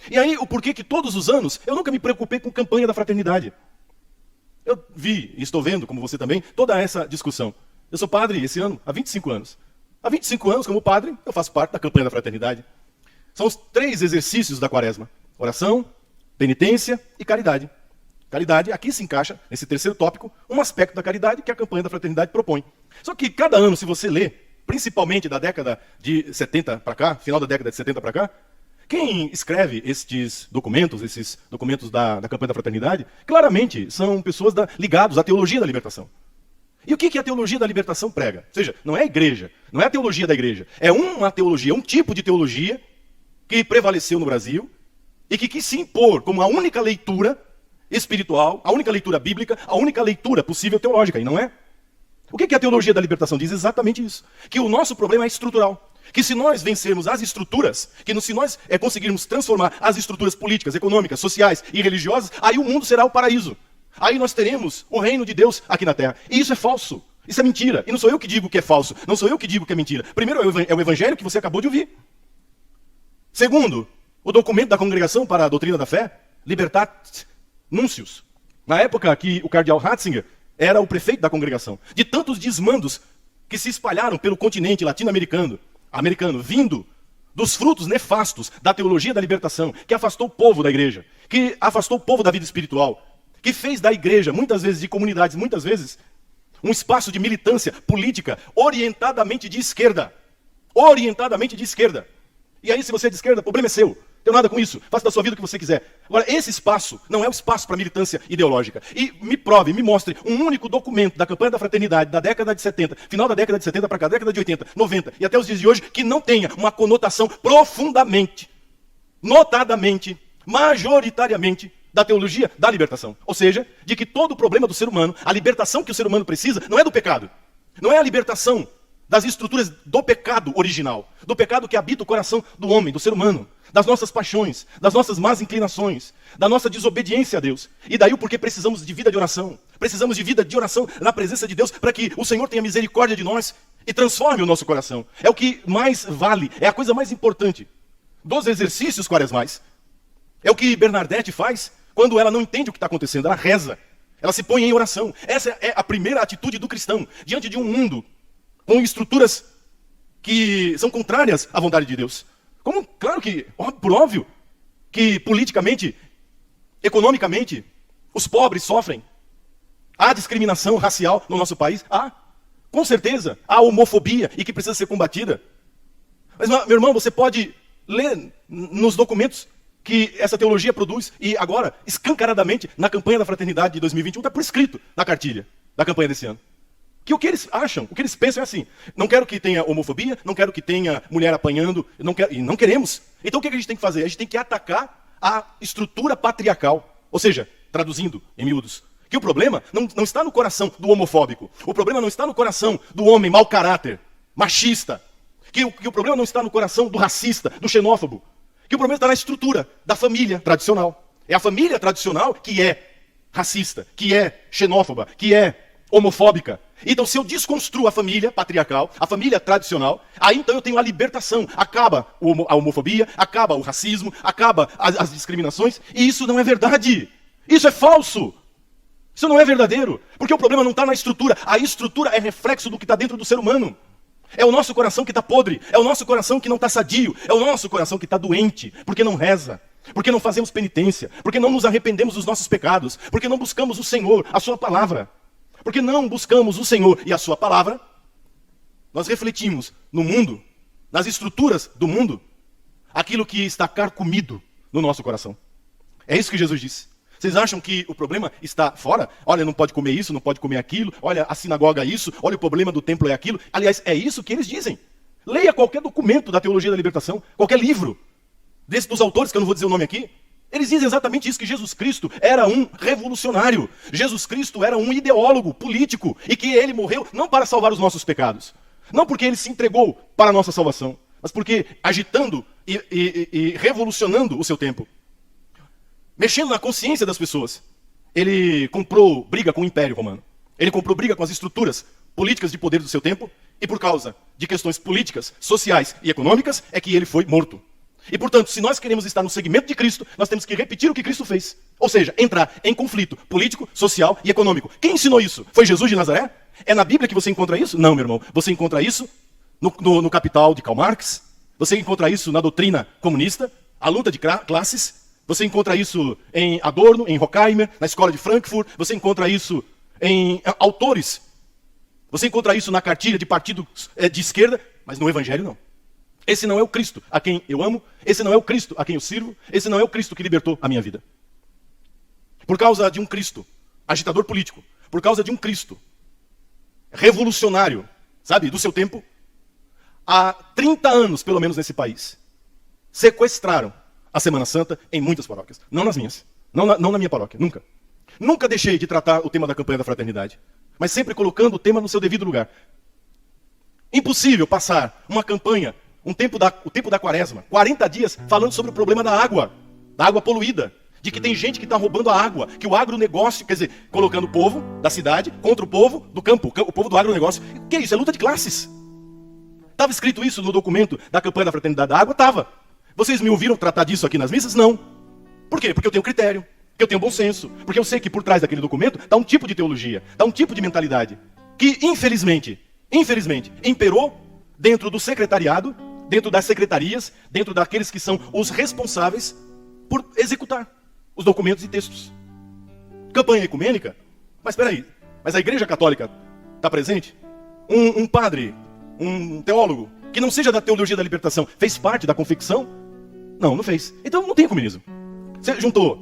E aí, o porquê que todos os anos eu nunca me preocupei com campanha da fraternidade. Eu vi, e estou vendo, como você também, toda essa discussão. Eu sou padre esse ano há 25 anos. Há 25 anos, como padre, eu faço parte da campanha da fraternidade. São os 3 exercícios da quaresma: oração, penitência e caridade. Caridade, aqui se encaixa, nesse terceiro tópico, um aspecto da caridade que a campanha da fraternidade propõe. Só que cada ano, se você lê, principalmente da década de 70 para cá, final da década de 70 para cá, quem escreve esses documentos da campanha da fraternidade, claramente são pessoas ligadas à teologia da libertação. E o que a teologia da libertação prega? Ou seja, não é a igreja, não é a teologia da igreja. É uma teologia, um tipo de teologia que prevaleceu no Brasil e que quis se impor como a única leitura espiritual, a única leitura bíblica, a única leitura possível teológica, e não é? O que a teologia da libertação diz? Exatamente isso. Que o nosso problema é estrutural. Que se nós vencermos as estruturas, se nós conseguirmos transformar as estruturas políticas, econômicas, sociais e religiosas, aí o mundo será o paraíso. Aí nós teremos o reino de Deus aqui na terra. E isso é falso. Isso é mentira. E não sou eu que digo que é falso. Não sou eu que digo que é mentira. Primeiro é o evangelho que você acabou de ouvir. Segundo, o documento da Congregação para a Doutrina da Fé, Libertate Nuncius. Na época que o cardeal Ratzinger era o prefeito da congregação. De tantos desmandos que se espalharam pelo continente latino-americano, vindo dos frutos nefastos da teologia da libertação, que afastou o povo da igreja, que afastou o povo da vida espiritual, que fez da igreja, muitas vezes de comunidades, muitas vezes, um espaço de militância política orientadamente de esquerda. Orientadamente de esquerda. E aí, se você é de esquerda, o problema é seu. Não tenho nada com isso. Faça da sua vida o que você quiser. Agora, esse espaço não é o espaço para militância ideológica. E me mostre um único documento da campanha da fraternidade da década de 70, final da década de 70 para cá, década de 80, 90 e até os dias de hoje, que não tenha uma conotação profundamente, notadamente, majoritariamente, da teologia da libertação. Ou seja, de que todo o problema do ser humano, a libertação que o ser humano precisa, não é do pecado. Não é a libertação das estruturas do pecado original, do pecado que habita o coração do homem, do ser humano, das nossas paixões, das nossas más inclinações, da nossa desobediência a Deus. E daí o porquê precisamos de vida de oração. Precisamos de vida de oração na presença de Deus para que o Senhor tenha misericórdia de nós e transforme o nosso coração. É o que mais vale, é a coisa mais importante dos exercícios quaresmais. É o que Bernadette faz quando ela não entende o que está acontecendo, ela reza, ela se põe em oração. Essa é a primeira atitude do cristão, diante de um mundo com estruturas que são contrárias à vontade de Deus. Como, claro que, por óbvio, que politicamente, economicamente, os pobres sofrem. Há discriminação racial no nosso país? Há. Com certeza. Há homofobia e que precisa ser combatida. Mas, meu irmão, você pode ler nos documentos que essa teologia produz, e agora, escancaradamente, na campanha da fraternidade de 2021, está por escrito na cartilha da campanha desse ano. Que o que eles acham, o que eles pensam é assim: não quero que tenha homofobia, não quero que tenha mulher apanhando, e não queremos. Então o que a gente tem que fazer? A gente tem que atacar a estrutura patriarcal. Ou seja, traduzindo em miúdos, que o problema não está no coração do homofóbico, o problema não está no coração do homem mau caráter, machista, que o problema não está no coração do racista, do xenófobo, que o problema está na estrutura da família tradicional. É a família tradicional que é racista, que é xenófoba, que é homofóbica. Então, se eu desconstruo a família patriarcal, a família tradicional, aí então eu tenho a libertação. Acaba a homofobia, acaba o racismo, acaba as discriminações, e isso não é verdade. Isso é falso. Isso não é verdadeiro, porque o problema não está na estrutura. A estrutura é reflexo do que está dentro do ser humano. É o nosso coração que está podre, é o nosso coração que não está sadio, é o nosso coração que está doente, porque não reza, porque não fazemos penitência, porque não nos arrependemos dos nossos pecados, porque não buscamos o Senhor, a sua palavra. Porque não buscamos o Senhor e a sua palavra, nós refletimos no mundo, nas estruturas do mundo, aquilo que está carcomido no nosso coração. É isso que Jesus disse. Vocês acham que o problema está fora? Olha, não pode comer isso, não pode comer aquilo. Olha, a sinagoga é isso. Olha, o problema do templo é aquilo. Aliás, é isso que eles dizem. Leia qualquer documento da teologia da libertação, qualquer livro dos autores, que eu não vou dizer o nome aqui. Eles dizem exatamente isso, que Jesus Cristo era um revolucionário. Jesus Cristo era um ideólogo político e que ele morreu não para salvar os nossos pecados. Não porque ele se entregou para a nossa salvação, mas porque agitando e revolucionando o seu tempo, mexendo na consciência das pessoas, ele comprou briga com o Império Romano. Ele comprou briga com as estruturas políticas de poder do seu tempo e por causa de questões políticas, sociais e econômicas é que ele foi morto. E, portanto, se nós queremos estar no segmento de Cristo, nós temos que repetir o que Cristo fez. Ou seja, entrar em conflito político, social e econômico. Quem ensinou isso? Foi Jesus de Nazaré? É na Bíblia que você encontra isso? Não, meu irmão. Você encontra isso no Capital de Karl Marx. Você encontra isso na doutrina comunista, a luta de classes. Você encontra isso em Adorno, em Horkheimer, na escola de Frankfurt. Você encontra isso em autores. Você encontra isso na cartilha de partidos de esquerda, mas no Evangelho não. Esse não é o Cristo a quem eu amo. Esse não é o Cristo a quem eu sirvo. Esse não é o Cristo que libertou a minha vida. Por causa de um Cristo agitador político, por causa de um Cristo revolucionário, sabe, do seu tempo, há 30 anos, pelo menos nesse país, sequestraram a Semana Santa em muitas paróquias. Não nas minhas. Não na minha paróquia. Nunca. Nunca deixei de tratar o tema da campanha da fraternidade. Mas sempre colocando o tema no seu devido lugar. Impossível passar uma campanha, o tempo da quaresma, 40 dias, falando sobre o problema da água poluída. De que tem gente que está roubando a água, que o agronegócio, quer dizer, colocando o povo da cidade contra o povo do campo, o povo do agronegócio. O que é isso? É luta de classes. Estava escrito isso no documento da campanha da fraternidade da água? Estava. Vocês me ouviram tratar disso aqui nas missas? Não. Por quê? Porque eu tenho critério, porque eu tenho bom senso, porque eu sei que por trás daquele documento está um tipo de teologia, está um tipo de mentalidade, que infelizmente, imperou dentro do secretariado, dentro das secretarias, dentro daqueles que são os responsáveis por executar os documentos e textos. Campanha ecumênica? Mas espera aí, mas a Igreja Católica está presente? Um padre, um teólogo, que não seja da teologia da libertação, fez parte da confecção? Não fez. Então não tem ecumenismo. Você juntou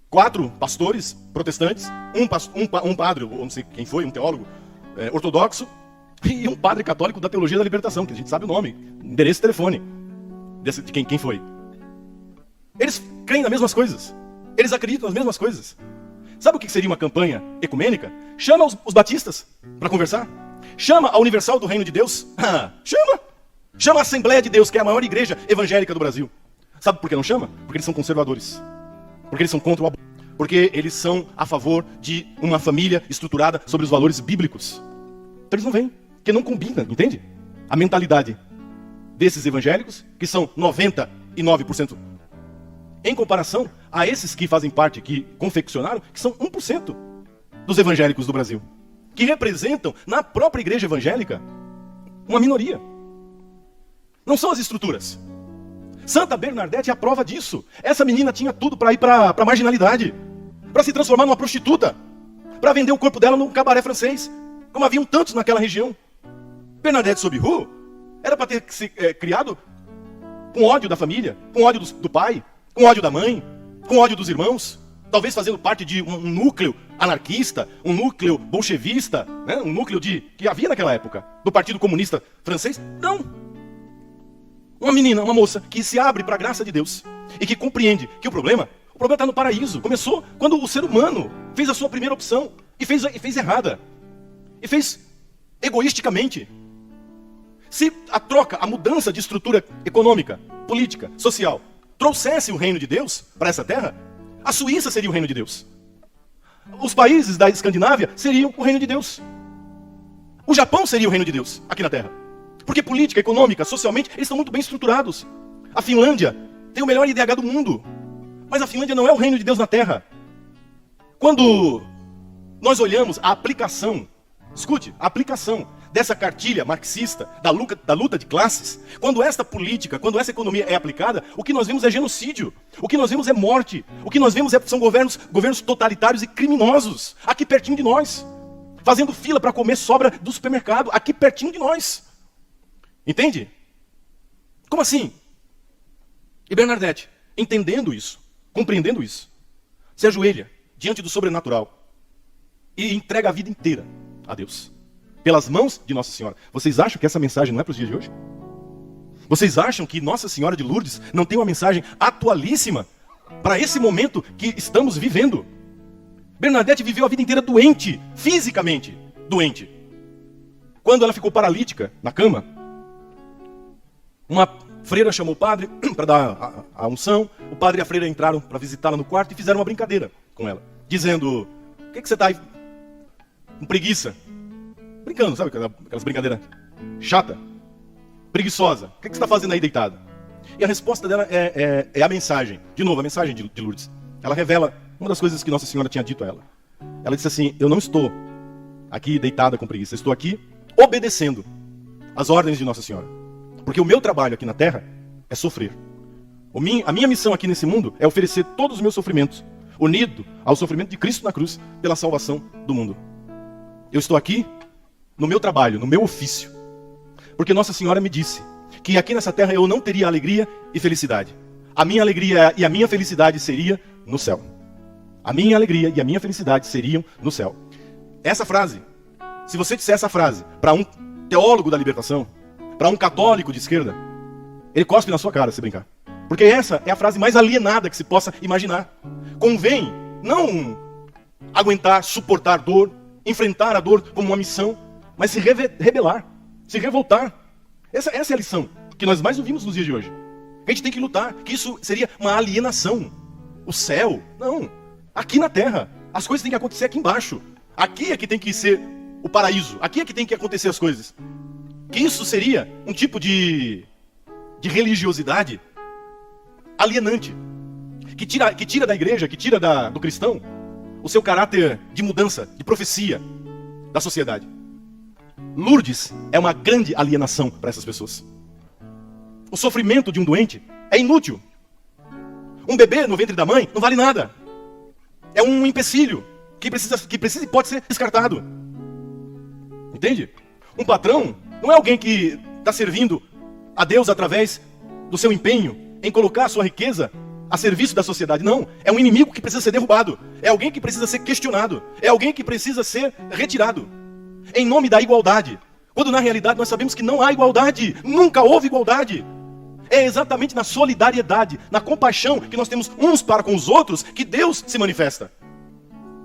4 pastores protestantes, um padre, ou não sei quem foi, um teólogo ortodoxo, e um padre católico da teologia da libertação, que a gente sabe o nome, endereço e telefone de quem foi. Eles creem nas mesmas coisas. Eles acreditam nas mesmas coisas. Sabe o que seria uma campanha ecumênica? Chama os batistas para conversar. Chama a Universal do Reino de Deus. Chama. Chama a Assembleia de Deus, que é a maior igreja evangélica do Brasil. Sabe por que não chama? Porque eles são conservadores. Porque eles são contra o aborto. Porque eles são a favor de uma família estruturada sobre os valores bíblicos. Então eles não vêm. Porque não combina, entende? A mentalidade desses evangélicos, que são 99%, em comparação a esses que fazem parte, que confeccionaram, que são 1% dos evangélicos do Brasil, que representam na própria igreja evangélica uma minoria. Não são as estruturas. Santa Bernadette é a prova disso. Essa menina tinha tudo para ir para a marginalidade, para se transformar numa prostituta, para vender o corpo dela num cabaré francês, como haviam tantos naquela região. Bernadette Sobiru era para ter se criado com ódio da família, com ódio do pai, com ódio da mãe, com ódio dos irmãos, talvez fazendo parte de um núcleo anarquista, um núcleo bolchevista, né? Um núcleo que havia naquela época, do Partido Comunista Francês. Não. Uma menina, uma moça, que se abre para a graça de Deus e que compreende que o problema está no paraíso. Começou quando o ser humano fez a sua primeira opção e fez errada. E fez egoisticamente. Se a troca, a mudança de estrutura econômica, política, social, trouxesse o reino de Deus para essa terra, a Suíça seria o reino de Deus. Os países da Escandinávia seriam o reino de Deus. O Japão seria o reino de Deus aqui na terra. Porque política, econômica, socialmente, eles estão muito bem estruturados. A Finlândia tem o melhor IDH do mundo. Mas a Finlândia não é o reino de Deus na terra. Quando nós olhamos a aplicação, escute, a aplicação dessa cartilha marxista, da luta de classes, quando esta política, quando essa economia é aplicada, o que nós vemos é genocídio, o que nós vemos é morte, o que nós vemos são governos totalitários e criminosos, aqui pertinho de nós, fazendo fila para comer sobra do supermercado, aqui pertinho de nós. Entende? Como assim? E Bernadette, entendendo isso, compreendendo isso, se ajoelha diante do sobrenatural e entrega a vida inteira a Deus. Pelas mãos de Nossa Senhora. Vocês acham que essa mensagem não é para os dias de hoje? Vocês acham que Nossa Senhora de Lourdes não tem uma mensagem atualíssima para esse momento que estamos vivendo? Bernadette viveu a vida inteira doente, fisicamente doente. Quando ela ficou paralítica na cama, uma freira chamou o padre para dar a unção. O padre e a freira entraram para visitá-la no quarto e fizeram uma brincadeira com ela, dizendo: "O que você está aí com preguiça?" Brincando, sabe aquelas brincadeiras chata, preguiçosa. O que você está fazendo aí deitada? E a resposta dela é a mensagem. De novo, a mensagem de Lourdes. Ela revela uma das coisas que Nossa Senhora tinha dito a ela. Ela disse assim: eu não estou aqui deitada com preguiça, estou aqui obedecendo às ordens de Nossa Senhora. Porque o meu trabalho aqui na Terra é sofrer. A minha missão aqui nesse mundo é oferecer todos os meus sofrimentos, unido ao sofrimento de Cristo na cruz, pela salvação do mundo. Eu estou aqui no meu trabalho, no meu ofício. Porque Nossa Senhora me disse que aqui nessa terra eu não teria alegria e felicidade. A minha alegria e a minha felicidade seria no céu. A minha alegria e a minha felicidade seriam no céu. Essa frase, se você disser essa frase para um teólogo da libertação, para um católico de esquerda, ele cospe na sua cara se brincar. Porque essa é a frase mais alienada que se possa imaginar. Convém não aguentar, suportar dor, enfrentar a dor como uma missão, mas se rebelar, se revoltar. Essa é a lição que nós mais ouvimos nos dias de hoje. A gente tem que lutar, que isso seria uma alienação. O céu, não. Aqui na terra, as coisas têm que acontecer aqui embaixo. Aqui é que tem que ser o paraíso. Aqui é que tem que acontecer as coisas. Que isso seria um tipo de religiosidade alienante. Que tira da igreja, que tira do cristão, o seu caráter de mudança, de profecia da sociedade. Lourdes é uma grande alienação para essas pessoas. O sofrimento de um doente é inútil. Um bebê no ventre da mãe não vale nada. É um empecilho que precisa e pode ser descartado. Entende? Um patrão não é alguém que está servindo a Deus através do seu empenho em colocar a sua riqueza a serviço da sociedade. Não, é um inimigo que precisa ser derrubado. É alguém que precisa ser questionado. É alguém que precisa ser retirado. Em nome da igualdade. Quando na realidade nós sabemos que não há igualdade. Nunca houve igualdade. É exatamente na solidariedade, na compaixão que nós temos uns para com os outros que Deus se manifesta.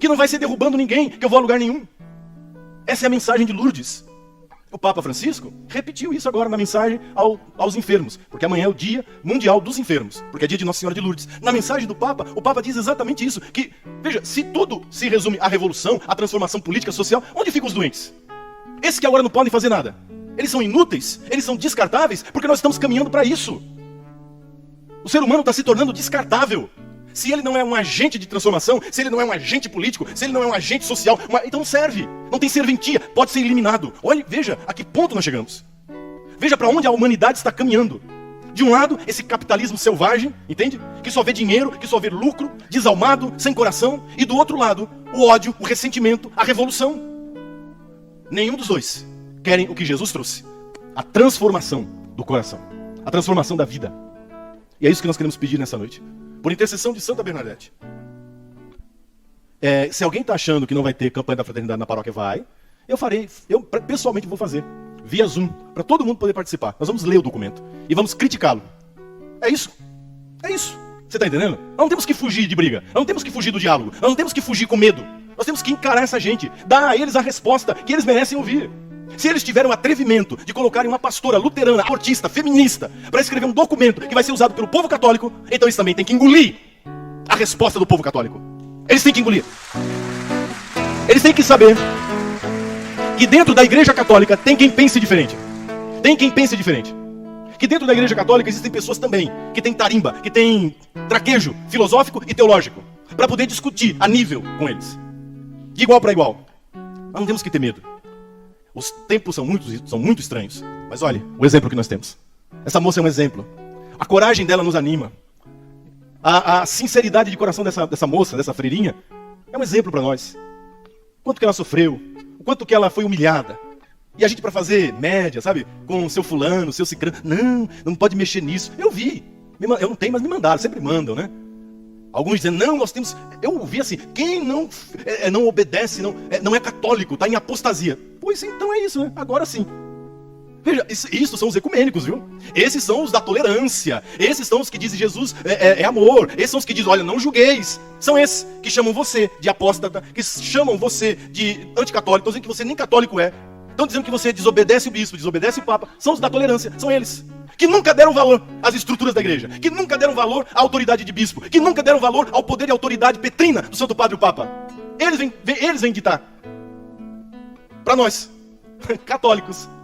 Que não vai ser derrubando ninguém, que eu vou a lugar nenhum. Essa é a mensagem de Lourdes. O Papa Francisco repetiu isso agora na mensagem aos enfermos, porque amanhã é o Dia Mundial dos Enfermos, porque é dia de Nossa Senhora de Lourdes. Na mensagem do Papa, o Papa diz exatamente isso, que, veja, se tudo se resume à revolução, à transformação política, social, onde ficam os doentes? Esses que agora não podem fazer nada. Eles são inúteis, eles são descartáveis, porque nós estamos caminhando para isso. O ser humano está se tornando descartável. Se ele não é um agente de transformação, se ele não é um agente político, se ele não é um agente social, então não serve. Não tem serventia, pode ser eliminado. Olha, veja a que ponto nós chegamos. Veja para onde a humanidade está caminhando. De um lado, esse capitalismo selvagem, entende? Que só vê dinheiro, que só vê lucro, desalmado, sem coração. E do outro lado, o ódio, o ressentimento, a revolução. Nenhum dos dois querem o que Jesus trouxe. A transformação do coração. A transformação da vida. E é isso que nós queremos pedir nessa noite. Por intercessão de Santa Bernadette. Se alguém está achando que não vai ter campanha da fraternidade na paróquia, vai. Eu pessoalmente vou fazer. Via Zoom. Para todo mundo poder participar. Nós vamos ler o documento. E vamos criticá-lo. É isso. É isso. Você está entendendo? Nós não temos que fugir de briga. Nós não temos que fugir do diálogo. Nós não temos que fugir com medo. Nós temos que encarar essa gente. Dar a eles a resposta que eles merecem ouvir. Se eles tiverem o atrevimento de colocarem uma pastora luterana, abortista, feminista, para escrever um documento que vai ser usado pelo povo católico, então eles também têm que engolir a resposta do povo católico. Eles têm que engolir. Eles têm que saber que dentro da igreja católica tem quem pense diferente. Tem quem pense diferente. Que dentro da igreja católica existem pessoas também que têm tarimba, que têm traquejo filosófico e teológico, para poder discutir a nível com eles. De igual para igual. Nós não temos que ter medo. Os tempos são muito estranhos. Mas olha, o exemplo que nós temos. Essa moça é um exemplo. A coragem dela nos anima. A sinceridade de coração dessa moça, dessa freirinha, é um exemplo para nós. O quanto que ela sofreu, o quanto que ela foi humilhada. E a gente para fazer média, sabe? Com o seu fulano, o seu cicrano. Não pode mexer nisso. Eu vi. Eu não tenho, mas me mandaram. Sempre mandam, né? Alguns dizendo, não, nós temos... Eu ouvi assim, quem não obedece, não é católico, está em apostasia. Pois então é isso, né? Agora sim. Veja, isso são os ecumênicos, viu? Esses são os da tolerância. Esses são os que dizem Jesus é amor. Esses são os que dizem, olha, não julgueis. São esses que chamam você de apóstata, que chamam você de anticatólico. Estão dizendo que você nem católico é. Estão dizendo que você desobedece o bispo, desobedece o papa. São os da tolerância, são eles. Que nunca deram valor às estruturas da igreja, que nunca deram valor à autoridade de bispo, que nunca deram valor ao poder e autoridade petrina do Santo Padre e o Papa. Eles vêm ditar para nós, católicos,